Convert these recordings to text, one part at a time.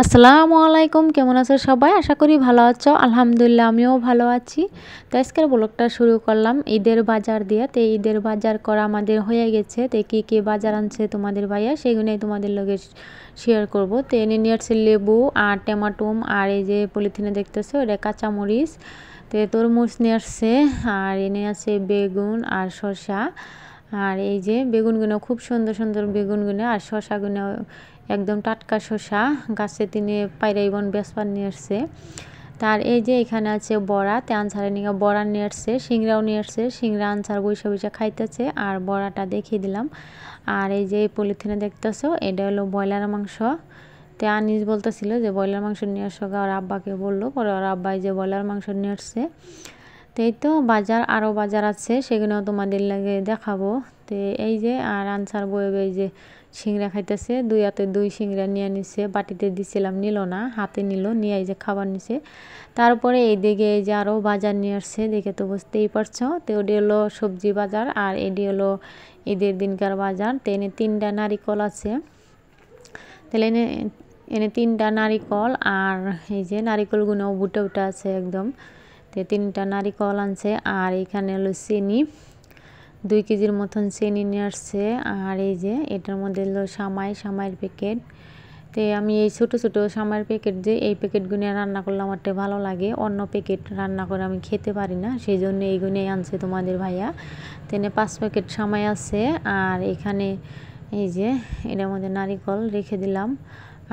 আসসালামু আলাইকুম, কেমন আছো সবাই? আশা করি ভালো আছো। আলহামদুলিল্লাহ আমিও ভালো আছি। তো আজকের ব্লগটা শুরু করলাম ঈদের বাজার দিয়ে। তো ঈদের বাজার করা আমাদের হয়ে গেছে। তো কী বাজার আনছে তোমাদের ভাইয়া সেগুলোই তোমাদের লগে শেয়ার করব। তো এনে নিয়ে আসছে লেবু আর টমাটোম, আর এই যে পলিথিনে দেখতেছো এটা কাঁচামরিচ। তো তরমুজ নিয়ে আসছে, আর এনে আছে বেগুন আর শসা। আর এই যে বেগুনগুলো খুব সুন্দর সুন্দর বেগুনগুলো, আর শসাগুলো একদম টাটকা শসা, গাছে তিনি পাইরাইবন বেসপান নিয়ে আসছে। তার এই যে এখানে আছে বড়া, তে আনসারে নিয়ে বড়া নিয়ে আসছে, সিংড়াও নিয়ে আসছে, সিংড়া আনসার বৈশা বৈশা খাইতেছে, আর বড়াটা দেখিয়ে দিলাম। আর এই যে পলিথিনে দেখতেছো এটা হলো ব্রয়লার মাংস। তে আনিস বলতেছিল যে ব্রয়লার মাংস নিয়ে আসো, ওর আব্বাকে বললো, পরে ওর আব্বাই যে ব্রয়লার মাংস নিয়ে আসছে। তো এই তো বাজার, আরও বাজার আছে সেগুলো তোমাদের লাগে দেখাবো। তো এই যে আর আনসার বয়ে এই যে সিংড়া খাইতেছে, দুই হাতে দুই সিংড়া নিয়ে নিছে, বাটিতে দিছিলাম নিল না, হাতে নিল, নিয়ে এই যে খাবার নিছে। তারপরে এইদিকে এই যে আরও বাজার নিয়ে আসছে, দেখে তো বুঝতেই পারছো। তো ওটি হলো সবজি বাজার, আর এটি হলো ঈদের দিনকার বাজার। তো এনে 3টা নারিকল আছে, তাহলে এনে এনে 3টা নারিকল, আর এই যে নারিকলগুলো বুটে উঠে আছে একদম। তো 3টা নারিকল আনছে, আর এখানে হলো চিনি, 2 কেজির মতন চিনি নিয়ে আসছে। আর এই যে এটার মধ্যে হলো সামাইয়ের প্যাকেট। তো আমি এই ছোটো ছোটো সামাইয়ের প্যাকেট, যে এই প্যাকেটগুলো রান্না করলে আমারটা ভালো লাগে, অন্য প্যাকেট রান্না করে আমি খেতে পারি না, সেই জন্য এইগুলোই আনছে তোমাদের ভাইয়া। তেনে 5 প্যাকেট সামাই আছে। আর এখানে এই যে এটার মধ্যে নারিকল রেখে দিলাম।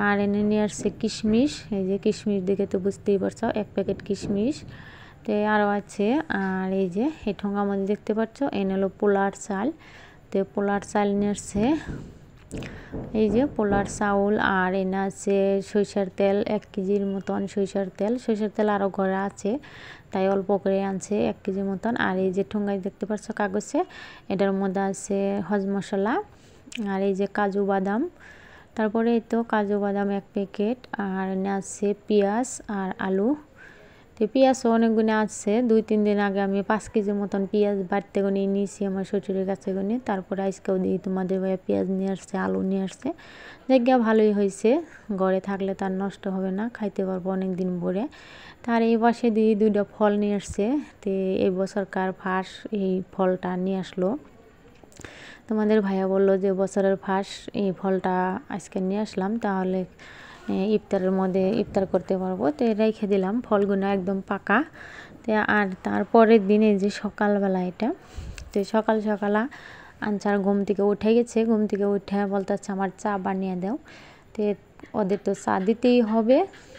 আর এনে নিয়ে আসছে কিশমিশ, এই যে কিশমিশ দেখে তো বুঝতেই পারছো, 1 প্যাকেট কিশমিশ। তো আরও আছে। আর এই যে এই ঠোঙার মধ্যে দেখতে পাচ্ছ এনে হলো পোলার চাল। তো পোলার চাল নিয়ে আসছে, এই যে পোলার চাউল। আর এনে আছে সরিষার তেল, 1 কেজির মতন সরিষার তেল আরও ঘরে আছে, তাই অল্প করে আনছে 1 কেজির মতন। আর এই যে ঠোঙায় দেখতে পাচ্ছ কাগজে, এটার মধ্যে আছে হজ মশলা, আর এই যে কাজু বাদাম। তারপরে এই তো কাজু বাদাম 1 প্যাকেট, আর এনে আছে পেঁয়াজ আর আলু। তো পেঁয়াজও অনেকগুলো আছে, 2-3 দিন আগে আমি 5 কেজির মতন পেঁয়াজ বাড়তে গুনে নিয়েছি আমার শ্বশুরের কাছে গুনে। তারপরে আজকেও দিই তোমাদের ভাইয়া পেঁয়াজ নিয়ে আসছে, আলু নিয়ে আসছে। জায়গা ভালোই হয়েছে, ঘরে থাকলে তার নষ্ট হবে না, খাইতে পারবো অনেক দিন ভরে। তার এই পাশে দিই 2টা ফল নিয়ে আসছে। তো এই বছরকার ফার্স্ট এই ফলটা নিয়ে আসলো। তোমাদের ভাইয়া বললো যে বছরের ফার্স্ট এই ফলটা আজকে নিয়ে আসলাম, তাহলে ইফতারের মধ্যে ইফতার করতে পারবো। তো রেখে দিলাম, ফলগুলো একদম পাকা। তো আর তারপরের দিনে যে সকালবেলা এটা, তো সকাল আনসার ঘুম থেকে উঠে গেছে, ঘুম থেকে উঠে বলতেছে আমার চা বানিয়ে দাও। তো ওদের তো চা দিতেই হবে,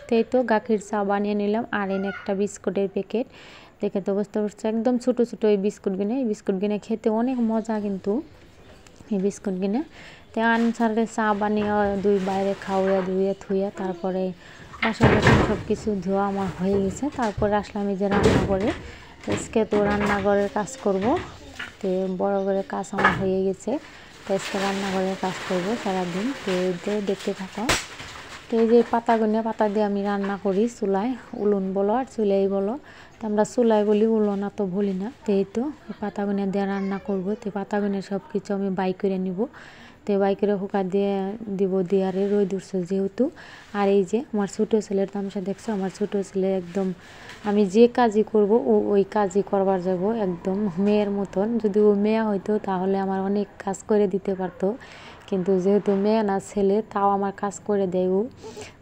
তাই তো গাখির চা বানিয়ে নিলাম। আর এনে একটা বিস্কুটের প্যাকেট, দেখে তো বুঝতে পারছো একদম ছোটো ছোটো এই বিস্কুটগুলো খেতে অনেক মজা কিন্তু এই বিস্কুটগুলো। তো আনসারে চা বানিয়ে 2 বাইরে খাওয়া ধুয়ে থুয়ে, তারপরে বাসন সব কিছু ধোয়া আমার হয়ে গেছে। তারপরে আসলাম এই যে রান্না করে, আজকে তো রান্নাঘরের কাজ করব। তো বড় করে কাজ আমার হয়ে গেছে, তো আজকে রান্নাঘরের কাজ করব সারাদিন। তো দেখতে থাকো। তো এই যে পাতা দিয়ে আমি রান্না করি চুলায়, উলুন বলো আর চুলাই বলো, তো আমরা চুলাই বলি, উলুন তো বলি না। তো এই তো পাতাগুনা দিয়ে রান্না করব। তো পাতাগুনা সব কিছু আমি বাই করে নিব, তো বাই করে হুকা দিয়ে দিব, দিয়ে আর রোদ উঠছে যেহেতু। আর এই যে আমার ছোটো ছেলের তামসা দেখছো, আমার ছোটো ছেলে একদম আমি যে কাজই করব ও ওই কাজই করবার যাব একদম মেয়ের মতন। যদি ও মেয়ে হইতো তাহলে আমার অনেক কাজ করে দিতে পারতো, কিন্তু যেহেতু মেয়ে না ছেলে, তাও আমার কাজ করে দেয় ও।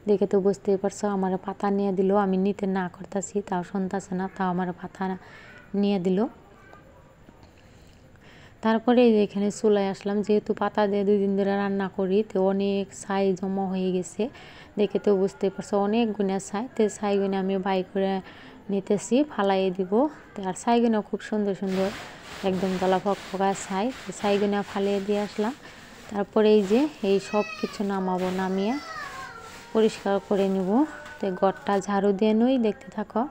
দেখে তো বুঝতেই পারছো, আমার পাতা নিয়ে দিল, আমি নিতে না করতেছি তাও শুনতেছে না, তাও আমার পাতা নিয়ে দিল। তারপরে এখানে চুলায় আসলাম, যেহেতু পাতা দিয়ে 2 দিন ধরে রান্না করি, তো অনেক ছাই জমা হয়ে গেছে। দেখে তো বুঝতে পারছো অনেক গুণা ছাই। তো ছাইগুলো আমি বাই করে নিতেছি, ফালাইয়ে দিব। তো আর ছাইগুলো খুব সুন্দর সুন্দর একদম গলা ফকফকা ছাই, তো ছাইগুলো ফালিয়ে দিয়ে আসলাম। তারপরে এই যে এই সব কিছু নামাবো, নামিয়ে পরিষ্কার করে নিব। তো ঘরটা ঝাড়ু দিয়ে নই, দেখতে থাকো।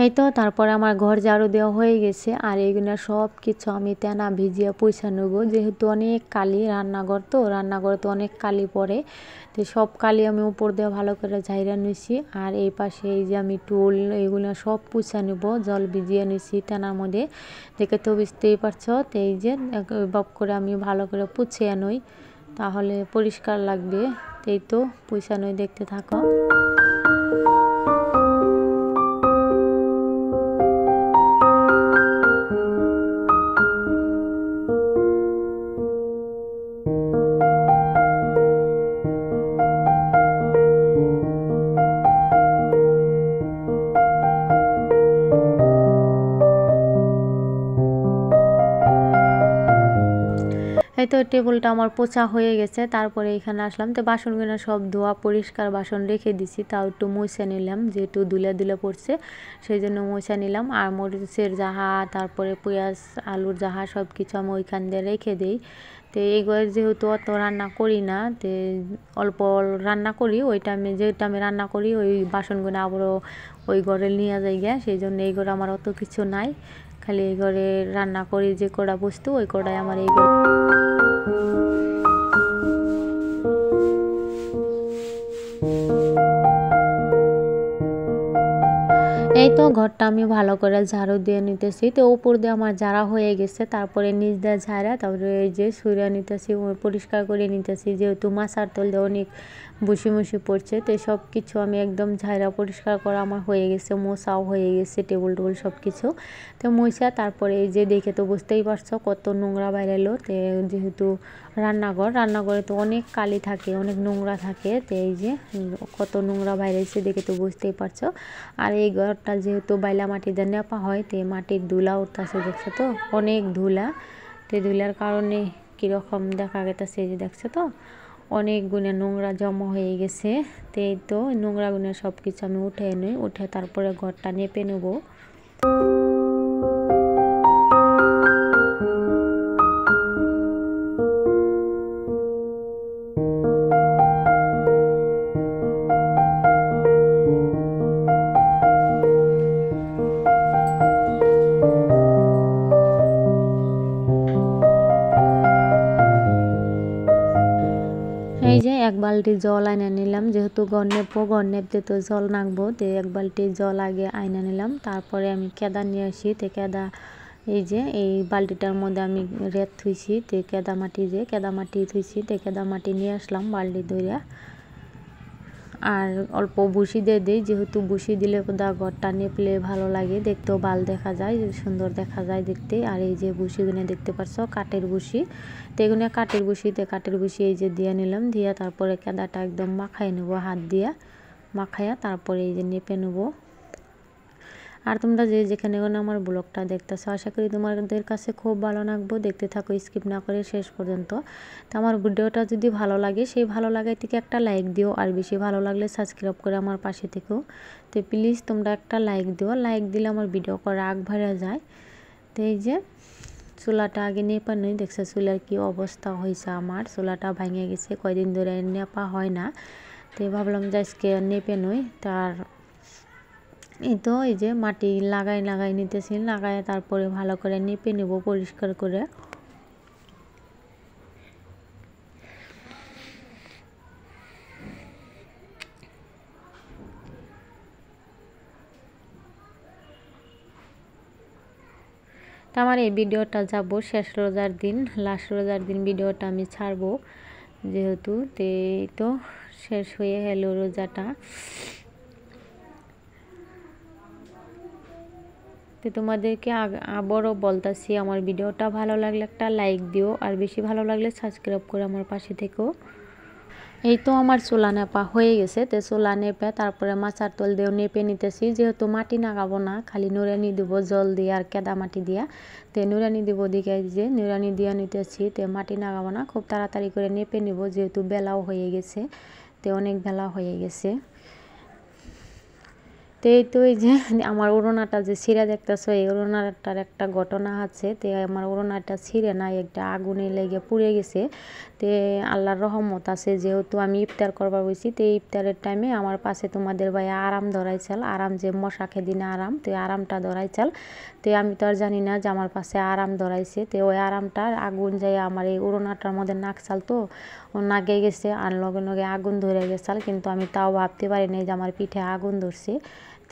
এই এই তো তারপরে আমার ঘর ঝাড়ু দেওয়া হয়ে গেছে, আর এইগুলো সব কিছু আমি তেনা ভিজিয়ে পয়সা নেব, যেহেতু অনেক কালি রান্নাঘর, তো রান্নাঘরে তো অনেক কালি পড়ে, তো সব কালি আমি উপর দিয়ে ভালো করে ঝাইরা নিছি। আর এই পাশে এই যে আমি টুল এইগুলো সব পুছা নেব, জল ভিজিয়ে নিছি তেনার মধ্যে, দেখে তো বুঝতেই পারছো। তো এই যে এভাব করে আমি ভালো করে পুছিয়ে নই, তাহলে পরিষ্কার লাগবে। এই তো পুছা নই, দেখতে থাকো। এই তো টেবিলটা আমার পোছা হয়ে গেছে, তারপরে এখানে আসলাম। তো বাসনগুলো সব ধোয়া পরিষ্কার বাসন রেখে দিছি, তাও একটু মুছে নিলাম, যেহেতু দুলে দুলে পড়ছে সেই জন্য মুছে নিলাম। আর মরিচের জাহা, তারপরে পেঁয়াজ আলুর জাহা সব কিছু আমি ওইখান দিয়ে রেখে দিই। তো এইগুলো যেহেতু অত রান্না করি না, তো অল্প রান্না করি, ওই টাইমে যেটা আমি রান্না করি ওই বাসনগুলো আবারও ওই ঘরে নিয়ে যাই গিয়া, সেই জন্য এই ঘরে আমার অত কিছু নাই, খালি এই ঘরে রান্না করি যে কড়া বস্তু ওই কড়াই আমার এই ঘরে। এই তো ঘরটা আমি ভালো করে ঝাড়ু দিয়ে নিতেছি, তো উপর দিয়ে আমার ঝাড়া হয়ে গেছে, তারপরে নিচ দিয়ে ঝাড়া, তারপরে এই যে সরিয়ে নিতেছি, পরিষ্কার করে নিতেছি, যেহেতু মাছার তল দিয়ে অনেক বসি মুসি পড়ছে, তো সব কিছু আমি একদম ঝাড়া পরিষ্কার করা আমার হয়ে গেছে, মোছাও হয়ে গেছে, টেবিল টেবিল সব কিছু। তো মোছা তারপরে এই যে দেখে তো বুঝতেই পারছো কত নোংরা বাইরেলো। তো যেহেতু রান্নাঘরে তো অনেক কালি থাকে, অনেক নোংরা থাকে, তো এই যে কত নোংরা বাইরেছে দেখে তো বুঝতেই পারছো। আর এই ঘরটা যেহেতু বাইলা মাটি দিয়ে নেপা হয়, তো মাটির ধুলা উঠতেছে, দেখছো তো অনেক ধুলা। তো ধুলার কারণে কীরকম দেখা গেছে, এই যে দেখছো তো অনেক গুণে নোংরা জমা হয়ে গেছে। তো এই তো নোংরা গুণে সব কিছু আমি উঠে নিই, উঠে তারপরে ঘরটা নেপে নেব। এই যে এক বালতি জল আইনা নিলাম, যেহেতু ঘর নেপতে তো জল নাকবো, তো এক বালতি জল আগে আইনা নিলাম। তারপরে আমি কেদা নিয়ে আসি, তো কেদা এই যে এই বালতিটার মধ্যে আমি রেত থুইছি, তো কেদা মাটি থুইছি, তো কেদা মাটি নিয়ে আসলাম বালতি ধইরা। আর অল্প বুসি দিয়ে দিই, যেহেতু বুসি দিলে কোদা ঘরটা নেপলে ভালো লাগে, দেখতেও ভালো দেখা যায়, সুন্দর দেখা যায় দেখতে। আর এই যে বুসিগুলো দেখতে পাচ্ছ কাঠের বুসি, তো এগুলো কাঠের বুসি এই যে দিয়ে নিলাম, দিয়ে তারপরে কেদাটা একদম মাখাই নেবো, হাত দিয়া মাখাইয়া তারপরে এই যে নেপে নেবো। আর তোমরা যেখানে আমার ব্লগটা দেখতেছো, আশা করি তোমাদের কাছে খুব ভালো লাগবে, দেখতে থাকো স্কিপ না করে শেষ পর্যন্ত। তো আমার ভিডিওটা যদি ভালো লাগে, সেই ভালো লাগার থেকে একটা লাইক দিও, আর বেশি ভালো লাগলে সাবস্ক্রাইব করে আমার পাশে থেকো। তো প্লিজ তোমরা একটা লাইক দিও, লাইক দিলে আমার ভিডিও করা আগ ভরে যায়। তো এই যে চুলাটা আগে নেপা নই, দেখছো চুলার কি অবস্থা হয়েছে, আমার চুলাটা ভেঙে গেছে, কয়দিন ধরে নেপা হয় না, তো ভাবলাম যে আজকে নেপে নই। তার এই তো এই যে মাটি লাগাই নিতেছি, লাগায় তারপরে ভালো করে নেপে নেব পরিষ্কার করে। তো আমার এই ভিডিওটা যাব শেষ রোজার দিন, লাস্ট রোজার দিন ভিডিওটা আমি ছাড়বো, যেহেতু তো শেষ হয়ে গেল রোজাটা। তো তোমাদেরকে আবারও বলতেছি, আমার ভিডিওটা ভালো লাগলে একটা লাইক দিও, আর বেশি ভালো লাগলে সাবস্ক্রাইব করে আমার পাশে থেকো। এই তো আমার চুলা নেপা হয়ে গেছে, তো চুলা নেপে তারপরে মাচার তল দিয়েও নেপে নিতেছি, যেহেতু মাটি নাগাবো না, খালি নুরানি দিব জল দিয়ে আর কেদা মাটি দিয়া, তো নুরানি দিব দিকে যে নুরানি দিয়ে নিতেছি, তো মাটি নাগাবো না, খুব তাড়াতাড়ি করে নেপে নিব, যেহেতু বেলাও হয়ে গেছে, তো অনেক বেলা হয়ে গেছে। তো এই তো এই যে আমার ওড়নাটা যে ছিঁড়ে দেখতেছো, এই ওড়নাটার একটা ঘটনা আছে। তো আমার ওড়নাটা ছিঁড়ে না, একটা আগুনে লেগে পুড়ে গেছে, তে আল্লাহর রহমত আছে যেহেতু আমি ইফতার করবার বসি, তো ইফতারের টাইমে আমার পাশে তোমাদের ভাইয়া আরাম ধরাইছাল, আরাম যে মশা খেদিনে আরাম, তো আরামটা ধরাইছাল। তো আমি তো আর জানি না যে আমার পাশে আরাম ধরাইছে, তো ওই আরামটার আগুন যাই আমার এই উড়োনাটার মধ্যে নাকছাল, তো ও নাগে গেছে আর লগে লগে আগুন ধরে গেছাল, কিন্তু আমি তাও ভাবতে পারি নাই যে আমার পিঠে আগুন ধরছে।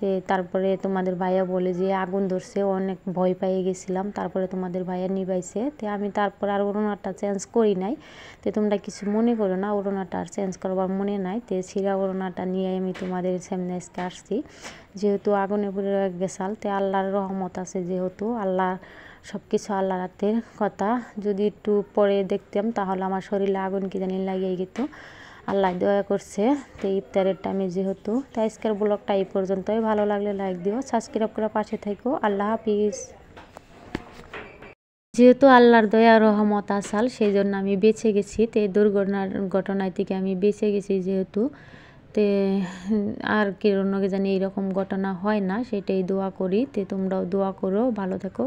তো তারপরে তোমাদের ভাইয়া বলে যে আগুন ধরছে, অনেক ভয় পেয়ে গেছিলাম। তারপরে তোমাদের ভাইয়া নিবাইছে, তো আমি তারপর আর ওড়নাটা চেঞ্জ করি নাই। তো তোমরা কিছু মনে করো না, ওড়নাটা আর চেঞ্জ করবার মনে নাই। তো ছিঁড়া ওড়নাটা নিয়ে আমি তোমাদের সামনে আজকে আসছি, যেহেতু আগুনে পুড়ে গেছাল। তো আল্লাহর রহমত আছে, যেহেতু আল্লাহ সব কিছু আল্লাহর হাতের কথা। যদি একটু পরে দেখতাম তাহলে আমার শরীরে আগুন কি জানি লাগিয়ে যেত, আল্লাহ দয়া করছে। তো ইফতারের টাইমে যেহেতু। তো আজকের ব্লগটা এই পর্যন্তই, ভালো লাগলে লাইক দিও, সাবস্ক্রাইব করে পাশে থাকো। আল্লাহ হাফিজ। যেহেতু আল্লাহর দয়া রহমত আসাল, সেই জন্য আমি বেঁচে গেছি। তো এই ঘটনায় থেকে আমি বেঁচে গেছি যেহেতু। তে আর কি অন্য জানি এইরকম ঘটনা হয় না, সেটাই দোয়া করি। তো তোমরাও দোয়া করো, ভালো থেকো।